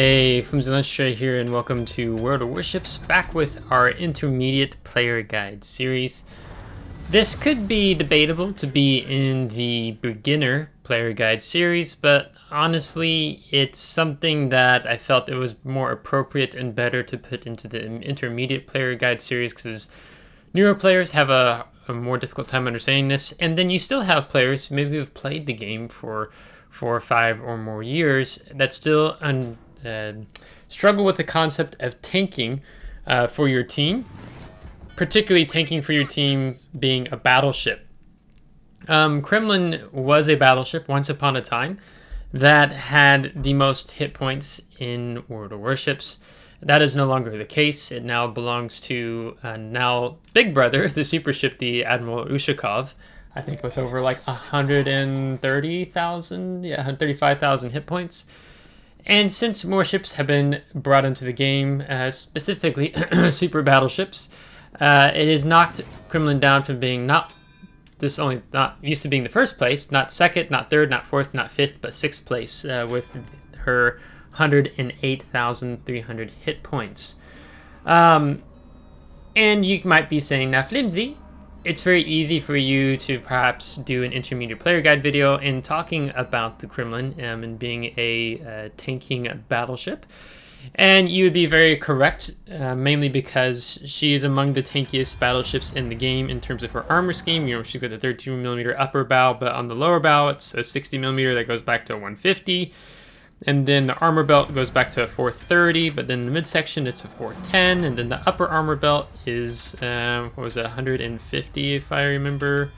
Hey, FlimsyLunchTray here, and welcome to World of Warships, back with our intermediate player guide series. This could be debatable to be in the beginner player guide series, but honestly, it's something that I felt it was more appropriate and better to put into the intermediate player guide series, because newer players have a more difficult time understanding this, and then you still have players who maybe have played the game for 4 or 5 or more years that still struggle with the concept of tanking for your team, particularly tanking for your team being a battleship. Kremlin was a battleship once upon a time that had the most hit points in World of Warships. That is no longer the case. It now belongs to now big brother, the super ship, the Admiral Ushakov, I think with over like 130,000, 135,000 hit points. And since more ships have been brought into the game, specifically super battleships, it has knocked Kremlin down from being not used to being the first place, not second, not third, not fourth, not fifth, but sixth place with her 108,300 hit points. And you might be saying, now Flimsy, it's very easy for you to perhaps do an intermediate player guide video in talking about the Kremlin and being a tanking battleship. And you would be very correct, mainly because she is among the tankiest battleships in the game in terms of her armor scheme. You know, she's got a 32mm upper bow, but on the lower bow, it's a 60mm that goes back to a 150. And then the armor belt goes back to a 430, but then the midsection it's a 410, and then the upper armor belt is, what was it, 150 if I remember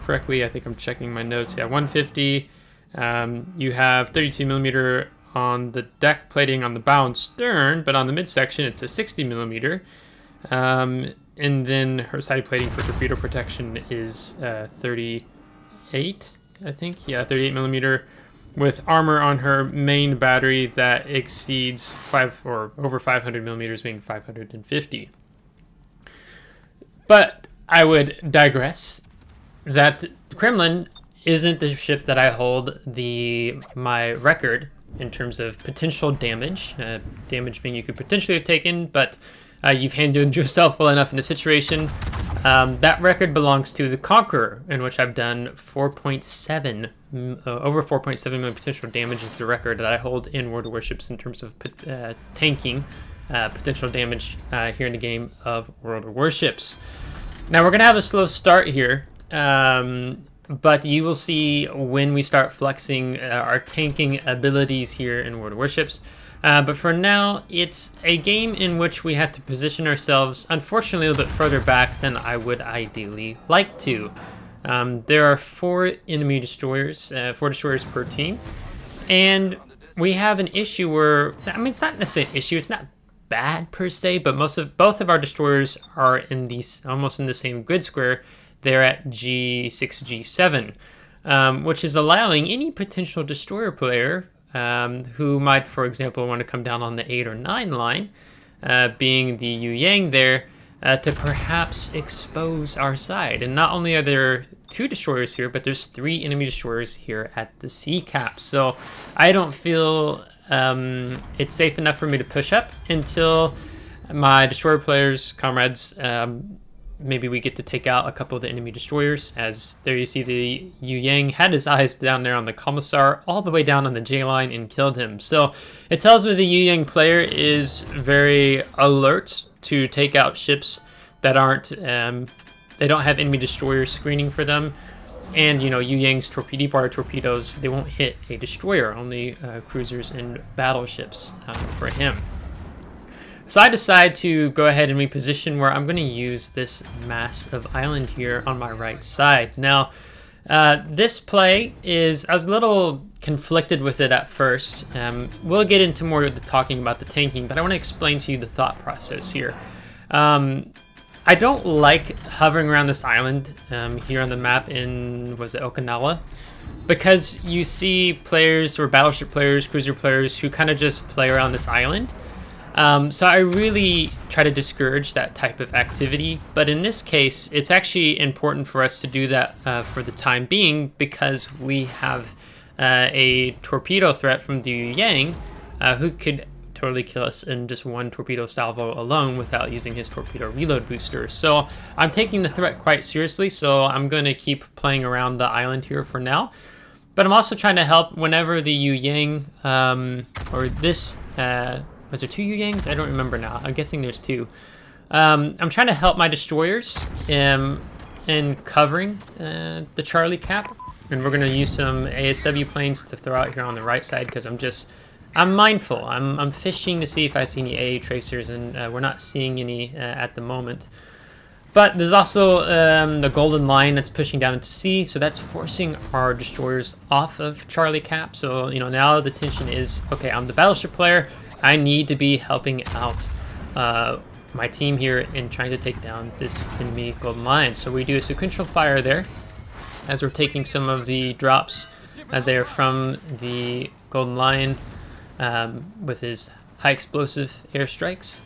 correctly. I think I'm checking my notes. Yeah, 150. You have 32mm on the deck plating on the bow and stern, but on the midsection it's a 60mm. And then her side plating for torpedo protection is 38, I think. Yeah, 38mm. With armor on her main battery that exceeds over 500mm, being 550. But I would digress. That Kremlin isn't the ship that I hold my record in terms of potential damage. Damage being you could potentially have taken, but you've handled yourself well enough in the situation. That record belongs to the Conqueror, in which I've done over 4.7 million potential damage is the record that I hold in World of Warships in terms of tanking potential damage here in the game of World of Warships. Now we're going to have a slow start here, but you will see when we start flexing our tanking abilities here in World of Warships. But for now, it's a game in which we have to position ourselves, unfortunately, a little bit further back than I would ideally like to. There are 4 enemy destroyers, 4 destroyers per team, and we have an issue where, I mean, it's not necessarily an issue, it's not bad per se, but both of our destroyers are in these almost in the same grid square. They're at G6, G7, which is allowing any potential destroyer player who might, for example, want to come down on the 8 or 9 line, being the Yu Yang there, to perhaps expose our side. And not only are there 2 destroyers here, but there's 3 enemy destroyers here at the sea cap. So I don't feel it's safe enough for me to push up until my destroyer players, comrades, maybe we get to take out a couple of the enemy destroyers. As there you see the Yu Yang had his eyes down there on the Commissar all the way down on the J line and killed him. So it tells me the Yu Yang player is very alert to take out ships that aren't, they don't have enemy destroyers screening for them. And, you know, Yu Yang's torpedo torpedoes, they won't hit a destroyer, only cruisers and battleships for him. So I decide to go ahead and reposition where I'm going to use this massive island here on my right side. Now, this play is, I was a little conflicted with it at first. We'll get into more of the talking about the tanking, but I want to explain to you the thought process here. I don't like hovering around this island here on the map in, was it Okinawa? Because you see players or battleship players, cruiser players who kind of just play around this island. So I really try to discourage that type of activity, but in this case, it's actually important for us to do that for the time being, because we have a torpedo threat from the Yu Yang who could totally kill us in just one torpedo salvo alone without using his torpedo reload booster. So I'm taking the threat quite seriously, so I'm going to keep playing around the island here for now. But I'm also trying to help whenever the Yu Yang, or this, was there 2 Yu Yangs? I don't remember now. I'm guessing there's 2. I'm trying to help my destroyers in covering the Charlie cap. And we're going to use some ASW planes to throw out here on the right side because I'm mindful. I'm fishing to see if I see any AA tracers, and we're not seeing any at the moment. But there's also the golden line that's pushing down into sea, so that's forcing our destroyers off of Charlie cap. So, you know, now the tension is, okay, I'm the battleship player. I need to be helping out my team here in trying to take down this enemy golden line. So we do a sequential fire there as we're taking some of the drops there from the golden lion with his high explosive airstrikes.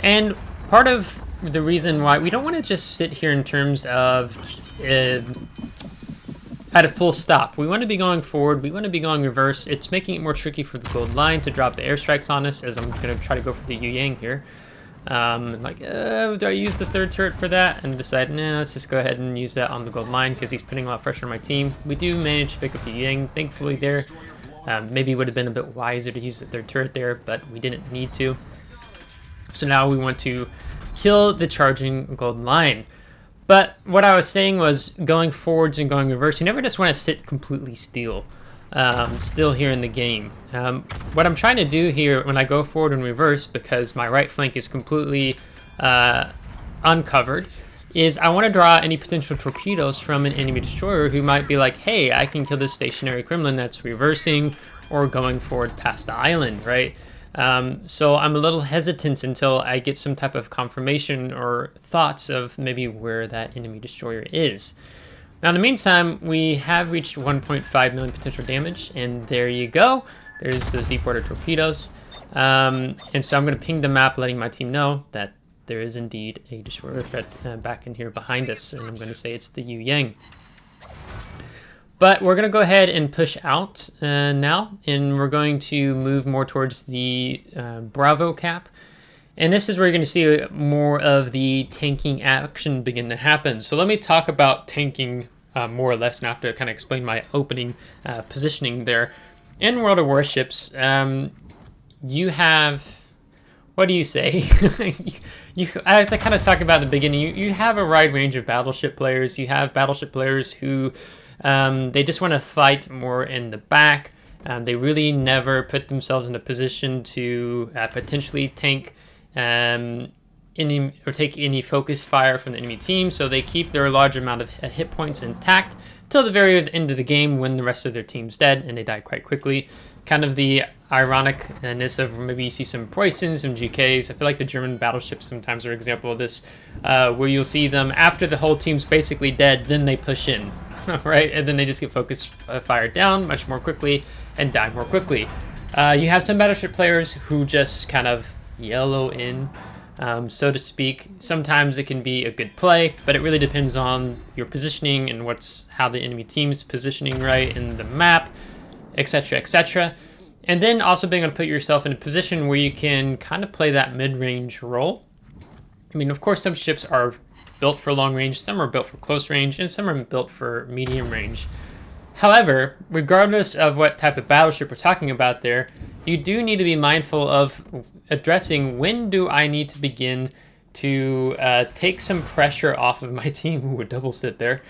And part of the reason why we don't want to just sit here in terms of at a full stop. We want to be going forward. We want to be going reverse. It's making it more tricky for the golden line to drop the airstrikes on us, as I'm going to try to go for the Yu Yang here. Like, do I use the 3rd turret for that? And decide, nah, let's just go ahead and use that on the gold line because he's putting a lot of pressure on my team. We do manage to pick up the Yang, thankfully there. Maybe it would have been a bit wiser to use the 3rd turret there, but we didn't need to. So now we want to kill the charging golden line. But what I was saying was going forwards and going reverse, you never just want to sit completely still here in the game. What I'm trying to do here when I go forward and reverse, because my right flank is completely uncovered, is I want to draw any potential torpedoes from an enemy destroyer who might be like, hey, I can kill this stationary Kremlin that's reversing or going forward past the island, right? So I'm a little hesitant until I get some type of confirmation or thoughts of maybe where that enemy destroyer is. Now, in the meantime, we have reached 1.5 million potential damage, and there you go. There's those deep water torpedoes. And so I'm going to ping the map, letting my team know that there is indeed a destroyer threat back in here behind us, and I'm going to say it's the Yu Yang. But we're going to go ahead and push out now, and we're going to move more towards the Bravo cap. And this is where you're going to see more of the tanking action begin to happen. So let me talk about tanking more or less now to kind of explain my opening positioning there. In World of Warships, you have, what do you say? As I kind of talked about in the beginning, you have a wide range of battleship players. You have battleship players who they just want to fight more in the back. They really never put themselves in a position to potentially tank take any focus fire from the enemy team, so they keep their large amount of hit points intact till the very end of the game when the rest of their team's dead and they die quite quickly. Kind of the ironicness of maybe you see some Preußens, some GKs. I feel like the German battleships sometimes are an example of this, where you'll see them after the whole team's basically dead, then they push in, right? And then they just get focus fired down much more quickly and die more quickly. You have some battleship players who just kind of yellow in, so to speak. Sometimes it can be a good play, but it really depends on your positioning and how the enemy team's positioning right in the map, etc., etc. And then also being able to put yourself in a position where you can kind of play that mid-range role. I mean, of course, some ships are built for long range, some are built for close range, and some are built for medium range. However, regardless of what type of battleship we're talking about there, you do need to be mindful of addressing when do I need to begin to take some pressure off of my team. Ooh, a double sit there.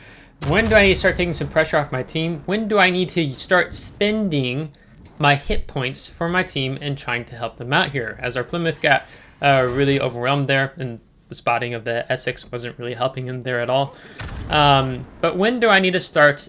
When do I need to start taking some pressure off my team? When do I need to start spending my hit points for my team and trying to help them out here? As our Plymouth got really overwhelmed there, and the spotting of the Essex wasn't really helping him there at all. But when do I need to start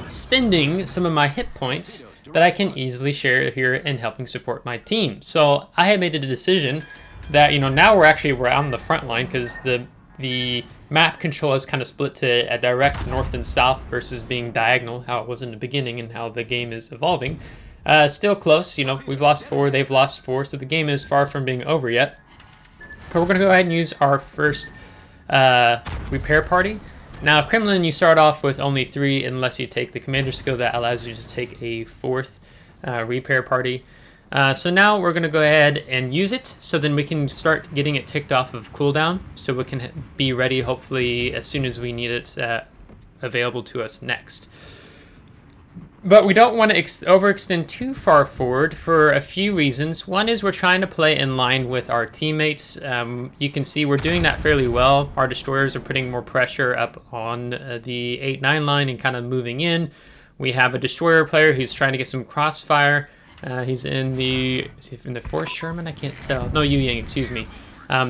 spending some of my hit points that I can easily share here and helping support my team? So I had made a decision that, now we're on the front line, because the map control is kind of split to a direct north and south versus being diagonal, how it was in the beginning and how the game is evolving. Still close, we've lost 4, they've lost 4, so the game is far from being over yet. But we're going to go ahead and use our first repair party. Now, Kremlin, you start off with only 3 unless you take the commander skill that allows you to take a 4th repair party. So now we're going to go ahead and use it, so then we can start getting it ticked off of cooldown, so we can be ready hopefully as soon as we need it available to us next. But we don't want to overextend too far forward for a few reasons. One is we're trying to play in line with our teammates. You can see we're doing that fairly well. Our destroyers are putting more pressure up on the 8-9 line and kind of moving in. We have a destroyer player who's trying to get some crossfire. He's in the, is he in the 4th Sherman? I can't tell. No, Yu Yang, excuse me.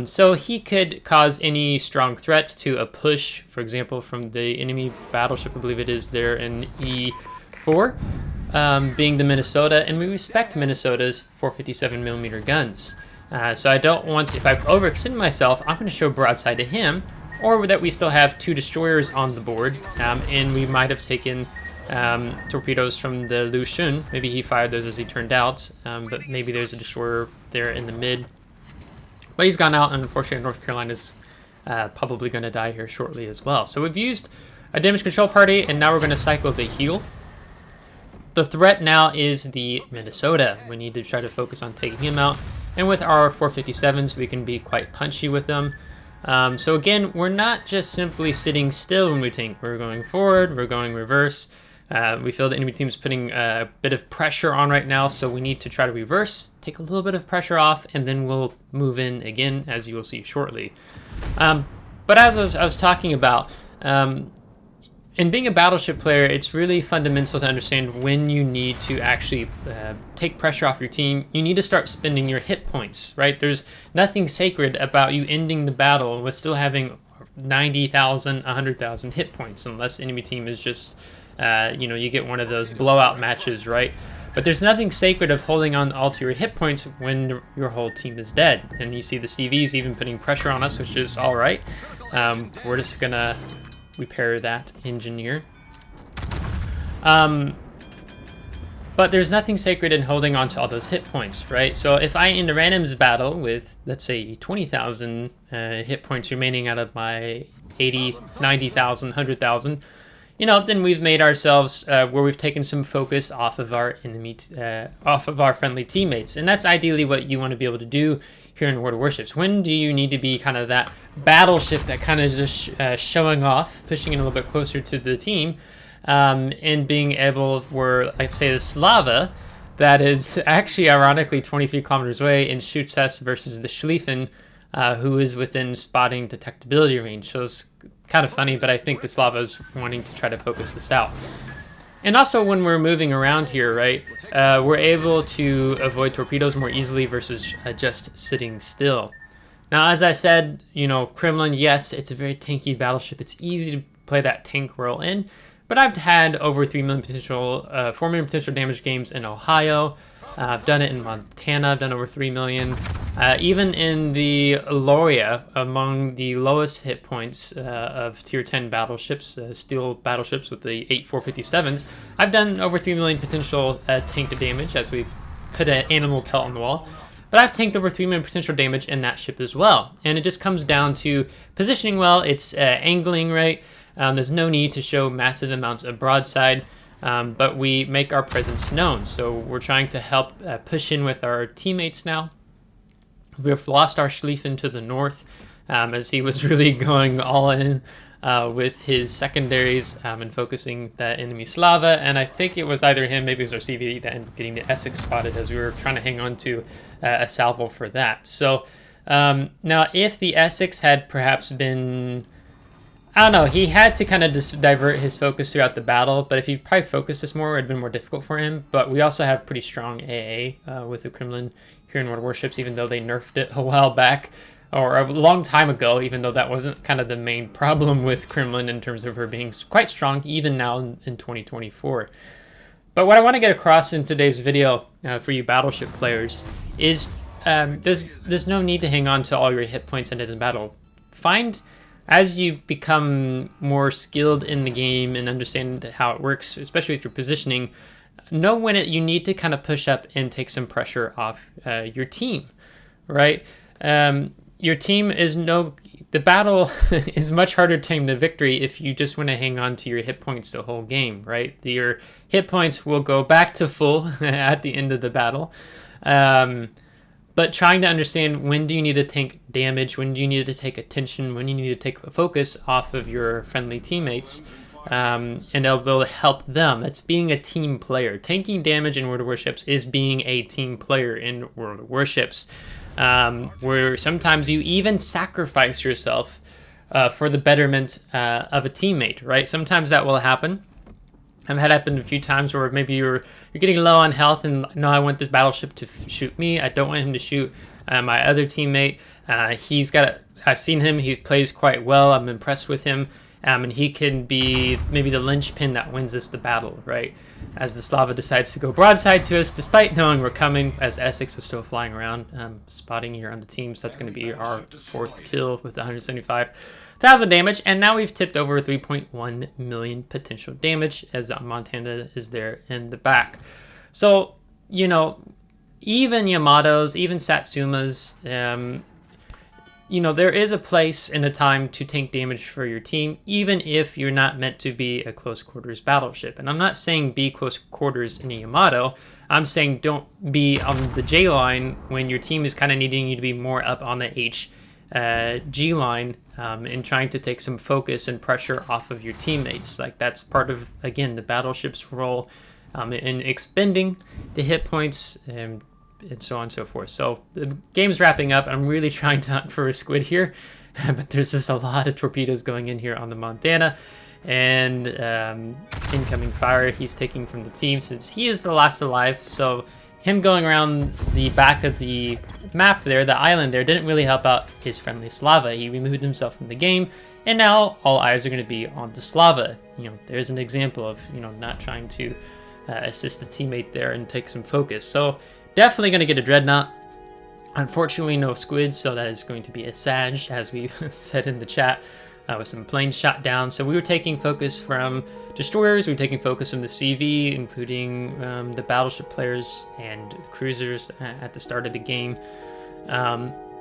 So he could cause any strong threat to a push, for example, from the enemy battleship, I believe it is there in E4, being the Minnesota, and we respect Minnesota's 457mm guns. So I don't want to, if I overextend myself, I'm going to show broadside to him, or that we still have 2 destroyers on the board, and we might have taken torpedoes from the Lu Xun. Maybe he fired those as he turned out, but maybe there's a destroyer there in the mid. But he's gone out, and unfortunately North Carolina's probably going to die here shortly as well. So we've used a damage control party, and now we're going to cycle the heal. The threat now is the Minnesota. We need to try to focus on taking him out, and with our 457s we can be quite punchy with them. So again, we're not just simply sitting still when we tank. We're going forward, we're going reverse. We feel the enemy team is putting a bit of pressure on right now, so we need to try to reverse, take a little bit of pressure off, and then we'll move in again, as you will see shortly. But as I was talking about, in being a battleship player, it's really fundamental to understand when you need to actually take pressure off your team. You need to start spending your hit points, right? There's nothing sacred about you ending the battle with still having 90,000, 100,000 hit points, unless enemy team is just, you get one of those blowout matches, right? But there's nothing sacred of holding on all to your hit points when your whole team is dead. And you see the CVs even putting pressure on us, which is all right. We're just going to repair that engineer. But there's nothing sacred in holding on to all those hit points, right? So if I end a randoms battle with, let's say, 20,000 hit points remaining out of my 80, 90,000, 100,000, then we've made ourselves where we've taken some focus off of our enemy, off of our friendly teammates. And that's ideally what you want to be able to do here in World of Warships. When do you need to be kind of that battleship that kind of just showing off, pushing it a little bit closer to the team, and being able, where I'd say the Slava, that is actually ironically 23 kilometers away and shoots us, versus the Schlieffen, who is within spotting detectability range. So it's kind of funny, but I think the Slava is wanting to try to focus this out. And also when we're moving around here, right, we're able to avoid torpedoes more easily versus just sitting still. Now, as I said, Kremlin, yes, it's a very tanky battleship. It's easy to play that tank role in, but I've had over 3 million potential, 4 million potential damage games in Ohio. I've done it in Montana. I've done over 3 million. Even in the Loria, among the lowest hit points of tier 10 battleships, steel battleships with the 8-457s, I've done over 3 million potential tank damage as we put an animal pelt on the wall. But I've tanked over 3 million potential damage in that ship as well. And it just comes down to positioning well. It's angling right. There's no need to show massive amounts of broadside. But we make our presence known, so we're trying to help push in with our teammates now. We've lost our Schlieffen to the north, as he was really going all in with his secondaries and focusing that enemy Slava, and I think it was either him, maybe it was our CV, that ended up getting the Essex spotted as we were trying to hang on to a salvo for that. So now if the Essex had perhaps been, I don't know, he had to kind of divert his focus throughout the battle, but if he probably focused this more, it would have been more difficult for him. But we also have pretty strong AA with the Kremlin here in World of Warships, even though they nerfed it a while back, or a long time ago, even though that wasn't kind of the main problem with Kremlin in terms of her being quite strong, even now in 2024. But what I want to get across in today's video for you battleship players is there's no need to hang on to all your hit points into the battle. As you become more skilled in the game and understand how it works, especially with your positioning, know when you need to kind of push up and take some pressure off your team, right? Your team is the battle is much harder to tame the victory if you just want to hang on to your hit points the whole game, right? Your hit points will go back to full at the end of the battle. But trying to understand when do you need to tank damage, when do you need to take attention, when you need to take a focus off of your friendly teammates, and they'll be able to help them. It's being a team player. Tanking damage in World of Warships is being a team player in World of Warships, where sometimes you even sacrifice yourself for the betterment of a teammate, right? Sometimes that will happen. I've had happen a few times where maybe you're getting low on health and no, I want this battleship to shoot me. I don't want him to shoot my other teammate. I've seen him. He plays quite well. I'm impressed with him. And he can be maybe the linchpin that wins us the battle, right? As the Slava decides to go broadside to us, despite knowing we're coming, as Essex was still flying around, spotting here on the team. So that's going to be our 4th kill with 175,000 damage. And now we've tipped over 3.1 million potential damage as Montana is there in the back. So, you know, even Yamatos, even Satsumas, you know, there is a place and a time to tank damage for your team, even if you're not meant to be a close quarters battleship. And I'm not saying be close quarters in a Yamato. I'm saying don't be on the J line when your team is kind of needing you to be more up on the G line and trying to take some focus and pressure off of your teammates. Like that's part of, again, the battleship's role in expending the hit points and so on and so forth. So the game's wrapping up. I'm really trying to hunt for a squid here, but there's just a lot of torpedoes going in here on the Montana, and incoming fire he's taking from the team since he is the last alive. So him going around the back of the map there, the island there, didn't really help out his friendly Slava. He removed himself from the game, and now all eyes are going to be on the Slava. You know, there's an example of, you know, not trying to assist a teammate there and take some focus. So definitely going to get a Dreadnought. Unfortunately, no squids, so that is going to be a Sag, as we said in the chat, with some planes shot down. So we were taking focus from destroyers, we were taking focus from the CV, including the battleship players and cruisers at the start of the game.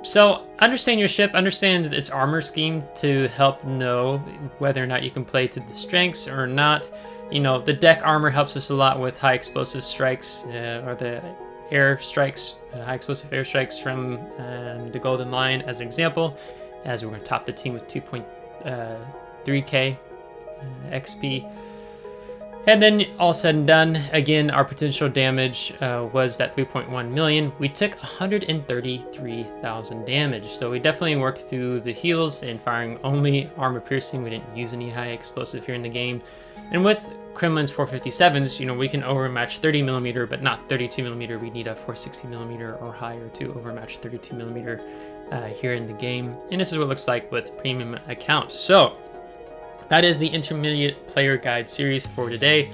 So understand your ship, understand its armor scheme to help know whether or not you can play to the strengths or not. You know, the deck armor helps us a lot with high explosive strikes, or the air strikes, high explosive air strikes from the Golden Lion as an example, as we're going to top the team with 2.3k XP. And then all said and done, again, our potential damage was that 3.1 million. We took 133,000 damage. So we definitely worked through the heals and firing only armor piercing. We didn't use any high explosive here in the game. And with Kremlin's 457s, you know, we can overmatch 30mm, but not 32mm. We need a 460mm or higher to overmatch 32mm here in the game. And this is what it looks like with premium accounts. So that is the intermediate player guide series for today.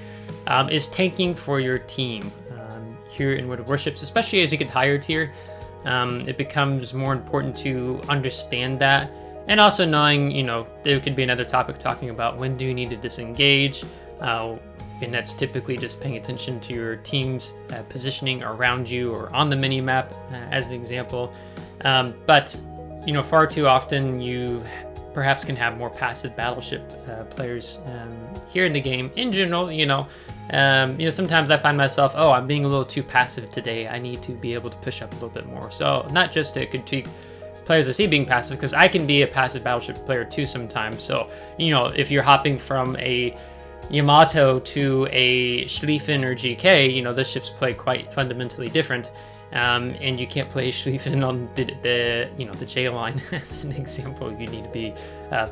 Is tanking for your team here in World of Warships, especially as you get higher tier. It becomes more important to understand that, and also knowing, you know, there could be another topic talking about when do you need to disengage, and that's typically just paying attention to your team's positioning around you or on the mini map, as an example. But you know, far too often you perhaps can have more passive battleship players here in the game. In general, you know, sometimes I find myself, oh, I'm being a little too passive today. I need to be able to push up a little bit more. So not just to critique players I see being passive, because I can be a passive battleship player too sometimes. So, you know, if you're hopping from a Yamato to a Schlieffen or GK, you know, the ships play quite fundamentally different. And you can't play Schlieffen on the J line as an example. You need to be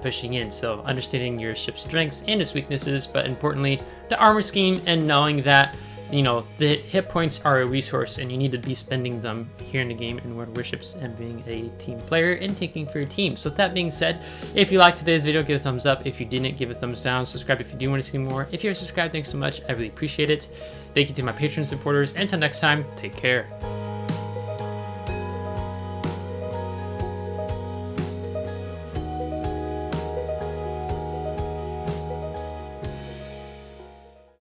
pushing in. So understanding your ship's strengths and its weaknesses, but importantly, the armor scheme, and knowing that, you know, the hit points are a resource and you need to be spending them here in the game in World of Warships, and being a team player and taking for your team. So with that being said, if you liked today's video, give it a thumbs up. If you didn't, give it a thumbs down. Subscribe if you do want to see more. If you're subscribed, thanks so much. I really appreciate it. Thank you to my Patreon supporters. Until next time, take care.